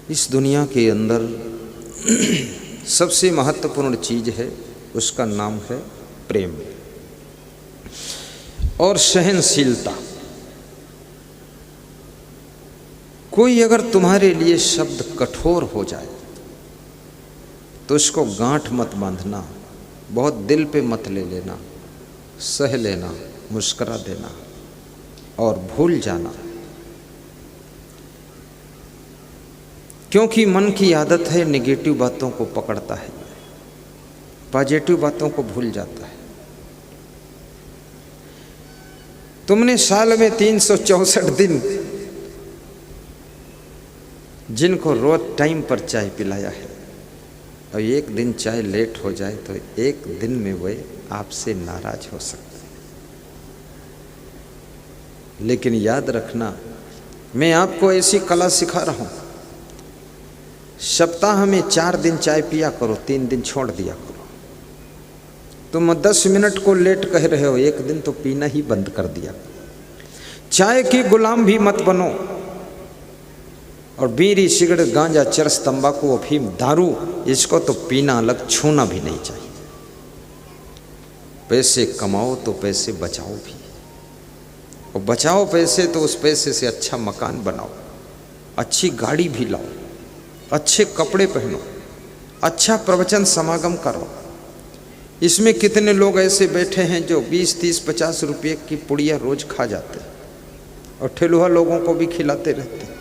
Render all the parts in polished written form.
इस दुनिया के अंदर सबसे महत्वपूर्ण चीज है, उसका नाम है प्रेम और सहनशीलता। कोई अगर तुम्हारे लिए शब्द कठोर हो जाए तो उसको गांठ मत बांधना, बहुत दिल पे मत ले लेना, सह लेना, मुस्कुरा देना और भूल जाना। क्योंकि मन की आदत है नेगेटिव बातों को पकड़ता है, पॉजिटिव बातों को भूल जाता है। तुमने साल में 364 दिन जिनको रोज टाइम पर चाय पिलाया है और एक दिन चाय लेट हो जाए तो एक दिन में वे आपसे नाराज हो सकते हैं। लेकिन याद रखना, मैं आपको ऐसी कला सिखा रहा हूं, सप्ताह में 4 दिन चाय पिया करो, 3 दिन छोड़ दिया करो। तुम 10 मिनट को लेट कह रहे हो, एक दिन तो पीना ही बंद कर दिया। चाय के गुलाम भी मत बनो और बीड़ी, सिगरेट, गांजा, चरस, तंबाकू, अफीम, दारू, इसको तो पीना अलग, छूना भी नहीं चाहिए। पैसे कमाओ तो पैसे बचाओ भी, और बचाओ पैसे तो उस पैसे से अच्छा मकान बनाओ, अच्छी गाड़ी भी लाओ, अच्छे कपड़े पहनो, अच्छा प्रवचन समागम करो। इसमें कितने लोग ऐसे बैठे हैं जो 20, 30, 50 रुपये की पुड़िया रोज खा जाते हैं और ठेलुआ लोगों को भी खिलाते रहते हैं।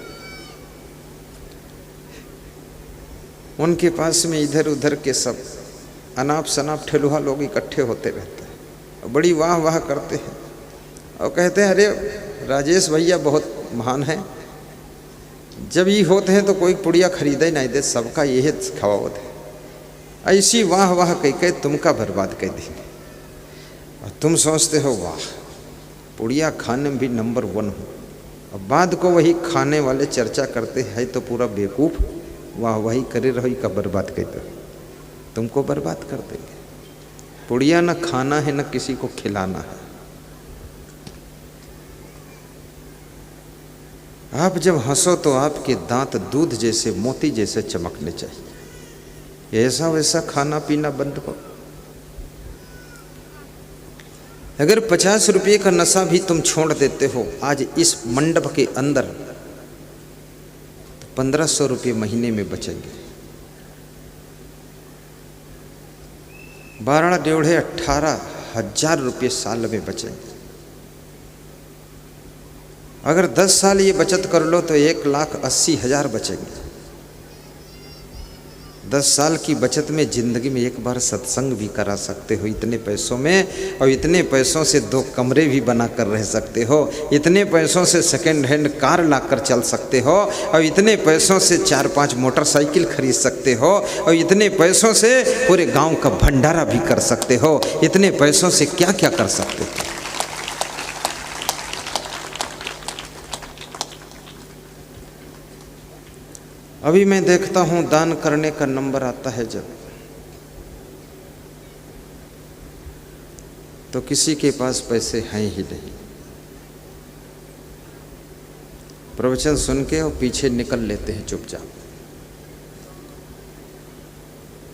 उनके पास में इधर उधर के सब अनाप शनाप ठेलुआ लोग इकट्ठे होते रहते हैं और बड़ी वाह वाह करते हैं और कहते हैं, अरे राजेश भैया बहुत महान है। जब ये होते हैं तो कोई पुड़िया खरीदे नहीं दे, सबका यही खवावत है। ऐसी वाह वाह कह के तुमका बर्बाद कर देंगे और तुम सोचते हो वाह, पुड़िया खाने में भी नंबर 1 हो, और बाद को वही खाने वाले चर्चा करते हैं तो पूरा बेवकूफ़, वाह वही करे रही का बर्बाद कर दो, तुमको बर्बाद कर देंगे। पुड़िया न खाना है न किसी को खिलाना है। आप जब हंसो तो आपके दांत दूध जैसे, मोती जैसे चमकने चाहिए। ऐसा वैसा खाना पीना बंद करो। अगर 50 रुपये का नशा भी तुम छोड़ देते हो आज इस मंडप के अंदर, तो 1500 रुपये महीने में बचेंगे। 12 डेढ़े 18,000 रुपये साल में बचेंगे। अगर 10 साल ये बचत कर लो तो 1,80,000 बचेंगे। 10 साल की बचत में ज़िंदगी में एक बार सत्संग भी करा सकते हो इतने पैसों में, और इतने पैसों से 2 कमरे भी बना कर रह सकते हो। इतने पैसों से सेकेंड हैंड कार लाकर चल सकते हो, और इतने पैसों से 4-5 मोटरसाइकिल खरीद सकते हो, और इतने पैसों से पूरे गांव का भंडारा भी कर सकते हो। इतने पैसों से क्या क्या कर सकते हो। अभी मैं देखता हूँ दान करने का नंबर आता है जब, तो किसी के पास पैसे हैं ही नहीं। प्रवचन सुन के और पीछे निकल लेते हैं चुपचाप।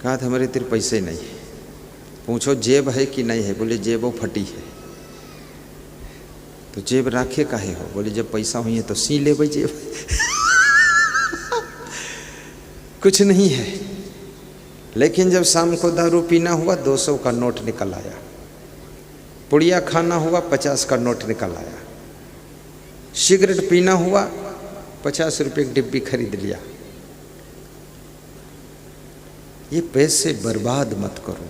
कहा था हमारे तेरे पैसे नहीं है। पूछो जेब है कि नहीं है, बोले जेबों फटी है। तो जेब राखे काहे हो, बोले जब पैसा हुई है तो सी ले भाई जेब। कुछ नहीं है। लेकिन जब शाम को दारू पीना हुआ 200 का नोट निकल आया, पुड़िया खाना हुआ 50 का नोट निकल आया, सिगरेट पीना हुआ 50 रुपये की डिब्बी खरीद लिया। ये पैसे बर्बाद मत करो।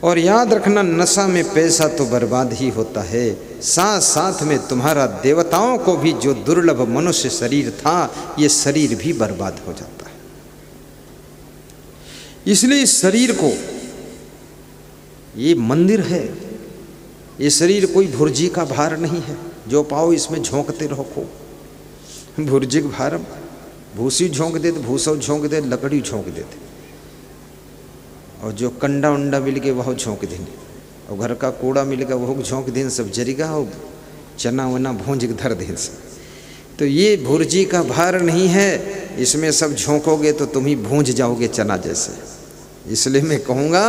और याद रखना, नशा में पैसा तो बर्बाद ही होता है, साथ साथ में तुम्हारा देवताओं को भी जो दुर्लभ मनुष्य शरीर था, ये शरीर भी बर्बाद हो जाता है। इसलिए इस शरीर को, ये मंदिर है, ये शरीर कोई भुर्जी का भार नहीं है जो पाओ इसमें झोंकते रहो। को भुर्जी का भार, भूसी झोंक दे तो भूसा झोंक दे, लकड़ी झोंक देते, और जो कंडा उंडा मिल गए वह झोंक देंगे, और घर का कूड़ा मिल गया वह झोंक दें, सब जरिगा और चना वना भूंज के धर दें सब। तो ये भुर्जी का भार नहीं है, इसमें सब झोंकोगे तो तुम ही भूंज जाओगे चना जैसे। इसलिए मैं कहूँगा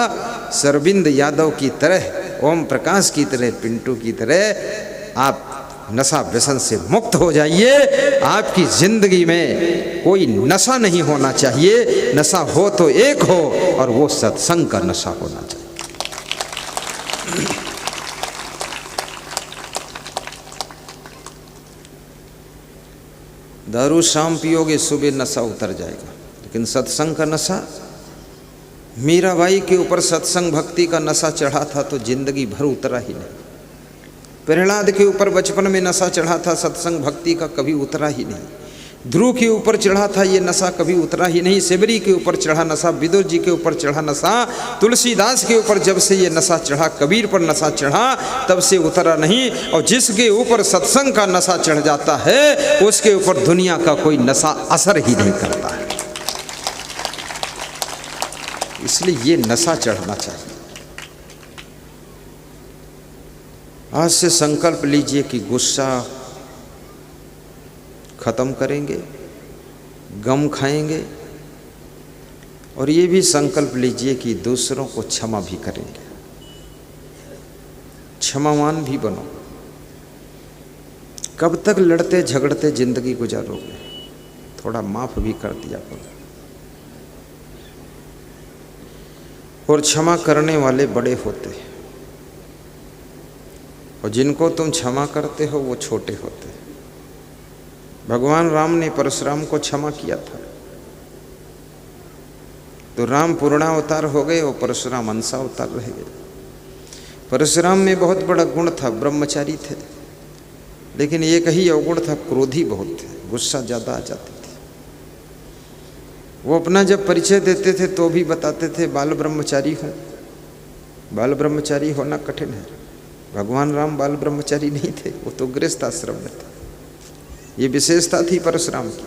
सरविंद यादव की तरह, ओम प्रकाश की तरह, पिंटू की तरह आप नशा व्यसन से मुक्त हो जाइए। आपकी जिंदगी में कोई नशा नहीं होना चाहिए, नशा हो तो एक हो और वो सत्संग का नशा होना चाहिए। दारू शाम पियोगे सुबह नशा उतर जाएगा, लेकिन सत्संग का नशा, मीराबाई के ऊपर सत्संग भक्ति का नशा चढ़ा था तो जिंदगी भर उतरा ही नहीं। प्रहलाद के ऊपर बचपन में नशा चढ़ा था सत्संग भक्ति का, कभी उतरा ही नहीं। ध्रुव के ऊपर चढ़ा था ये नशा, कभी उतरा ही नहीं। सेबरी के ऊपर चढ़ा नशा, विदुर जी के ऊपर चढ़ा नशा, तुलसीदास के ऊपर जब से ये नशा चढ़ा, कबीर पर नशा चढ़ा, तब से उतरा नहीं। और जिसके ऊपर सत्संग का नशा चढ़ जाता है उसके ऊपर दुनिया का कोई नशा असर ही नहीं करता है। इसलिए ये नशा चढ़ना चाहिए। आज से संकल्प लीजिए कि गुस्सा खत्म करेंगे, गम खाएंगे, और ये भी संकल्प लीजिए कि दूसरों को क्षमा भी करेंगे, क्षमावान भी बनो। कब तक लड़ते झगड़ते जिंदगी गुजारोगे? थोड़ा माफ भी कर दिया करो। और क्षमा करने वाले बड़े होते हैं, और जिनको तुम क्षमा करते हो वो छोटे होते हैं। भगवान राम ने परशुराम को क्षमा किया था तो राम पूर्णावतार हो गए और परशुराम अंशावतार रह गए। परशुराम में बहुत बड़ा गुण था, ब्रह्मचारी थे, लेकिन एक ही अवगुण था, क्रोधी बहुत थे, गुस्सा ज़्यादा आ जाते थे। वो अपना जब परिचय देते थे तो भी बताते थे बाल ब्रह्मचारी हूँ। बाल ब्रह्मचारी होना कठिन है। भगवान राम बाल ब्रह्मचारी नहीं थे, वो तो गृहस्थ आश्रम में थे। ये विशेषता थी परशुराम की।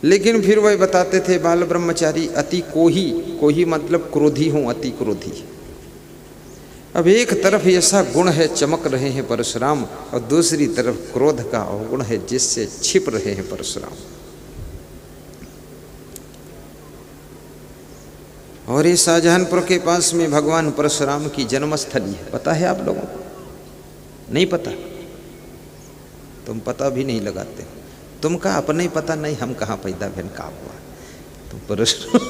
लेकिन फिर वह बताते थे बाल ब्रह्मचारी अति कोही, कोही मतलब क्रोधी हूँ, अति क्रोधी। अब एक तरफ ऐसा गुण है, चमक रहे हैं परशुराम, और दूसरी तरफ क्रोध का अवगुण है जिससे छिप रहे हैं परशुराम। और ये शाहजहानपुर के पास में भगवान परशुराम की जन्मस्थली है। पता है आप लोगों को? नहीं पता? तुम पता भी नहीं लगाते। तुम का अपने ही पता नहीं, हम कहाँ पैदा भेन का हुआ। तो परशुराम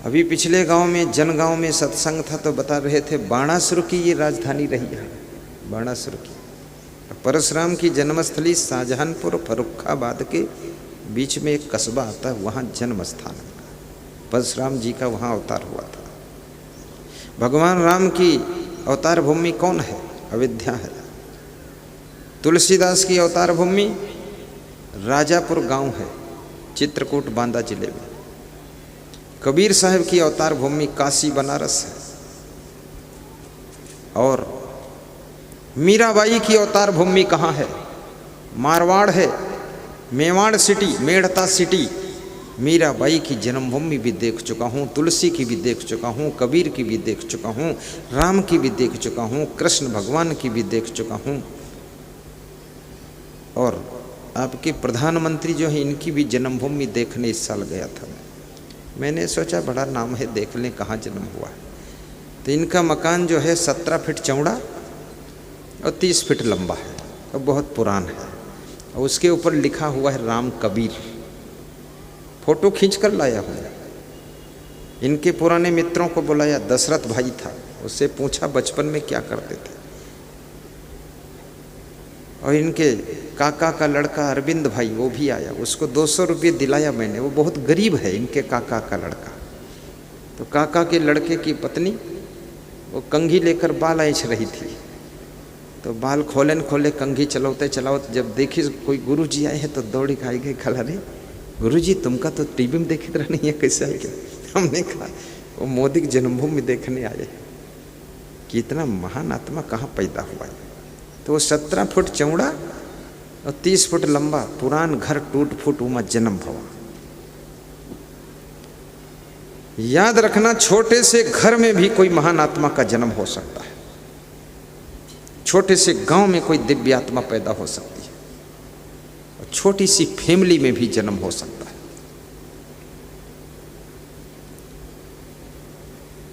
अभी पिछले गांव में, जनगांव में सत्संग था तो बता रहे थे बाणासुर की ये राजधानी रही है, बाणासुर की। परशुराम की जन्मस्थली शाहजहानपुर फर्रुखाबाद के बीच में एक कस्बा आता है, वहाँ जन्म स्थान है। परशुराम जी का वहाँ अवतार हुआ था। भगवान राम की अवतार भूमि कौन है? अयोध्या है। तुलसीदास की अवतार भूमि राजापुर गांव है, चित्रकूट बांदा जिले में। कबीर साहब की अवतार भूमि काशी बनारस है। और मीराबाई की अवतार भूमि कहाँ है? मारवाड़ है, मेवाड़ सिटी, मेड़ता सिटी। मीराबाई की जन्मभूमि भी देख चुका हूँ, तुलसी की भी देख चुका हूँ, कबीर की भी देख चुका हूँ, राम की भी देख चुका हूँ, कृष्ण भगवान की भी देख चुका हूँ। और आपके प्रधानमंत्री जो हैं इनकी भी जन्मभूमि देखने इस साल गया था। मैंने सोचा बड़ा नाम है, देख लें कहाँ जन्म हुआ है। तो इनका मकान जो है 17 फीट चौड़ा और 30 फीट लंबा है और बहुत पुरान है। और उसके ऊपर लिखा हुआ है राम कबीर। फोटो खींच कर लाया हूँ। इनके पुराने मित्रों को बुलाया, दशरथ भाई था, उससे पूछा बचपन में क्या करते थे। और इनके काका का लड़का अरविंद भाई वो भी आया, उसको 200 रुपये दिलाया मैंने। वो बहुत गरीब है, इनके काका का लड़का। तो काका के लड़के की पत्नी वो कंघी लेकर बाल ऐंछ रही थी, तो बाल खोले कंघी चलाते चलाते जब देखी कोई गुरुजी आए हैं तो दौड़ी खाई गई, खला रे गुरुजी तुमका तो टीवी में देखी तरह नहीं है, कैसे है क्या? हमने कहा वो मोदी की जन्मभूमि देखने आए कि इतना महान आत्मा कहाँ पैदा हुआ है। तो वो 17 फुट चौड़ा और 30 फुट लंबा पुरान घर टूट फूट उमा जन्म भवा। याद रखना, छोटे से घर में भी कोई महान आत्मा का जन्म हो सकता है। छोटे से गांव में कोई दिव्य आत्मा पैदा हो सकती है। और छोटी सी फैमिली में भी जन्म हो सकता है।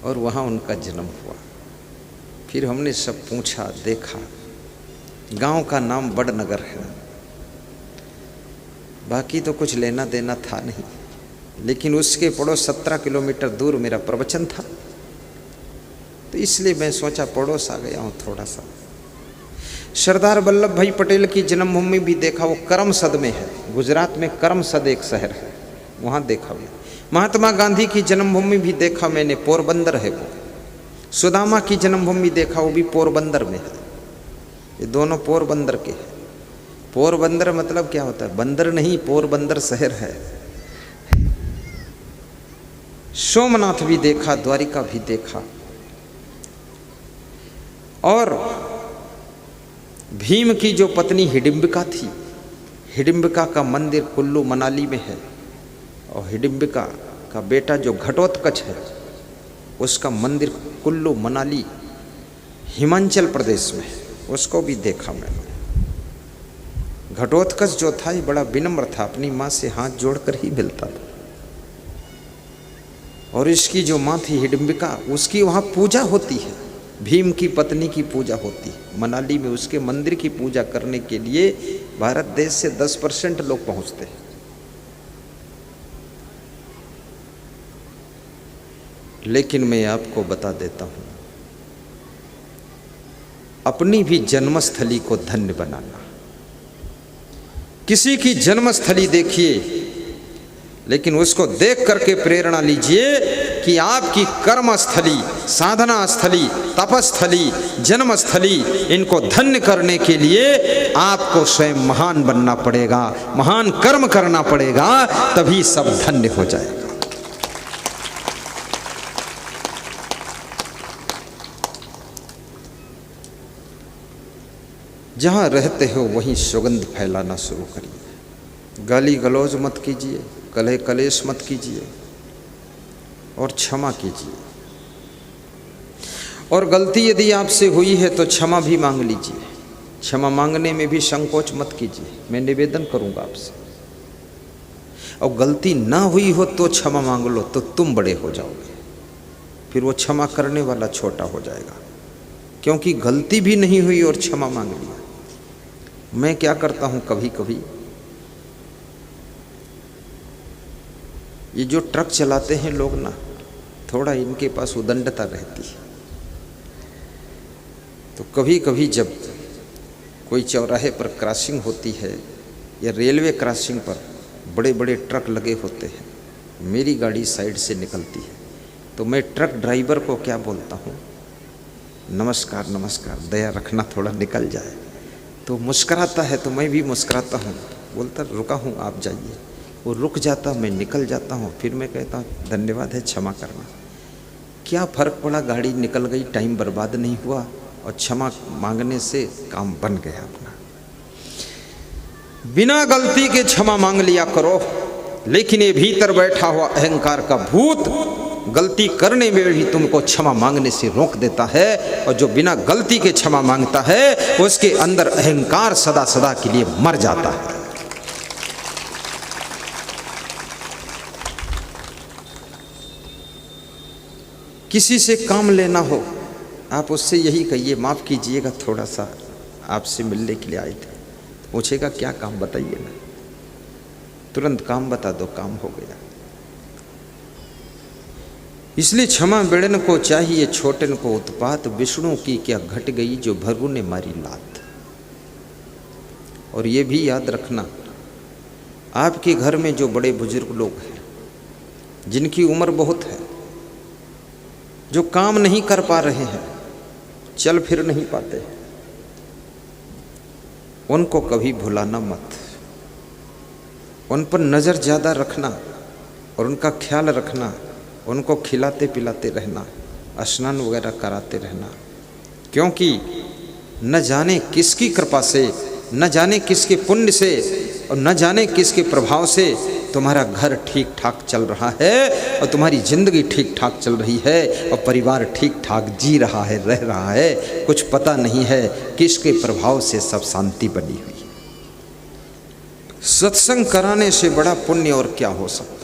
और वहाँ उनका जन्म हुआ। फिर हमने सब पूछा, देखा। गांव का नाम बड़नगर है, बाकी तो कुछ लेना देना था नहीं, लेकिन उसके पड़ोस 17 किलोमीटर दूर मेरा प्रवचन था, तो इसलिए मैं सोचा पड़ोस आ गया हूँ थोड़ा सा। सरदार वल्लभ भाई पटेल की जन्मभूमि भी देखा, वो करमसद में है, गुजरात में करमसद एक शहर है, वहाँ देखा मैं। महात्मा गांधी की जन्मभूमि भी देखा मैंने, पोरबंदर है वो। सुदामा की जन्मभूमि देखा, वो भी पोरबंदर में है। ये दोनों पोरबंदर के हैं। पोरबंदर मतलब क्या होता है? बंदर नहीं, पोरबंदर शहर है। सोमनाथ भी देखा, द्वारिका भी देखा। और भीम की जो पत्नी हिडिंबिका थी, हिडिंबिका का मंदिर कुल्लू मनाली में है, और हिडिंबिका का बेटा जो घटोत्कच है उसका मंदिर कुल्लू मनाली हिमाचल प्रदेश में है, उसको भी देखा मैंने। घटोत्कच जो था ये बड़ा विनम्र था, अपनी माँ से हाथ जोड़कर ही मिलता था। और इसकी जो माँ थी हिडिंबिका, उसकी वहाँ पूजा होती है, भीम की पत्नी की पूजा होती है मनाली में। उसके मंदिर की पूजा करने के लिए भारत देश से 10% लोग पहुँचते हैं। लेकिन मैं आपको बता देता हूँ, अपनी भी जन्मस्थली को धन्य बनाना। किसी की जन्मस्थली देखिए, लेकिन उसको देख करके प्रेरणा लीजिए कि आपकी कर्मस्थली, साधना स्थली, तपस्थली, जन्मस्थली, इनको धन्य करने के लिए आपको स्वयं महान बनना पड़ेगा, महान कर्म करना पड़ेगा, तभी सब धन्य हो जाएगा। जहाँ रहते हो वहीं सुगंध फैलाना शुरू करिए। गाली गलौज मत कीजिए, कलह कलेश मत कीजिए, और क्षमा कीजिए। और गलती यदि आपसे हुई है तो क्षमा भी मांग लीजिए। क्षमा मांगने में भी संकोच मत कीजिए, मैं निवेदन करूंगा आपसे। और गलती ना हुई हो तो क्षमा मांग लो, तो तुम बड़े हो जाओगे, फिर वो क्षमा करने वाला छोटा हो जाएगा। क्योंकि गलती भी नहीं हुई और क्षमा मांग लिया। मैं क्या करता हूं, कभी कभी ये जो ट्रक चलाते हैं लोग ना, थोड़ा इनके पास उदंडता रहती है, तो कभी कभी जब कोई चौराहे पर क्रॉसिंग होती है या रेलवे क्रॉसिंग पर बड़े बड़े ट्रक लगे होते हैं, मेरी गाड़ी साइड से निकलती है, तो मैं ट्रक ड्राइवर को क्या बोलता हूँ, नमस्कार नमस्कार, दया रखना, थोड़ा निकल जाए। तो मुस्कुराता है तो मैं भी मुस्कुराता हूँ, बोलता रुका हूँ आप जाइए। वो रुक जाता, मैं निकल जाता हूँ, फिर मैं कहता हूँ धन्यवाद है, क्षमा करना। क्या फ़र्क पड़ा, गाड़ी निकल गई, टाइम बर्बाद नहीं हुआ, और क्षमा मांगने से काम बन गया अपना। बिना गलती के क्षमा मांग लिया करो। लेकिन ये भीतर बैठा हुआ अहंकार का भूत गलती करने में भी तुमको क्षमा मांगने से रोक देता है, और जो बिना गलती के क्षमा मांगता है उसके अंदर अहंकार सदा सदा के लिए मर जाता है। किसी से काम लेना हो, आप उससे यही कहिए, माफ़ कीजिएगा, थोड़ा सा आपसे मिलने के लिए आए थे। पूछेगा क्या काम, बताइए ना, तुरंत काम बता दो, काम हो गया। इसलिए क्षमा बेड़न को चाहिए, छोटन को उत्पात, विष्णु की क्या घट गई जो भरगु ने मारी लात। और ये भी याद रखना, आपके घर में जो बड़े बुजुर्ग लोग हैं, जिनकी उम्र बहुत है, जो काम नहीं कर पा रहे हैं, चल फिर नहीं पाते, उनको कभी भुलाना मत। उन पर नज़र ज़्यादा रखना और उनका ख्याल रखना, उनको खिलाते पिलाते रहना, स्नान वगैरह कराते रहना। क्योंकि न जाने किसकी कृपा से, न जाने किसके पुण्य से, और न जाने किसके प्रभाव से तुम्हारा घर ठीक ठाक चल रहा है, और तुम्हारी ज़िंदगी ठीक ठाक चल रही है, और परिवार ठीक ठाक जी रहा है, रह रहा है। कुछ पता नहीं है किसके प्रभाव से सब शांति बनी हुई। सत्संग कराने से बड़ा पुण्य और क्या हो सकता।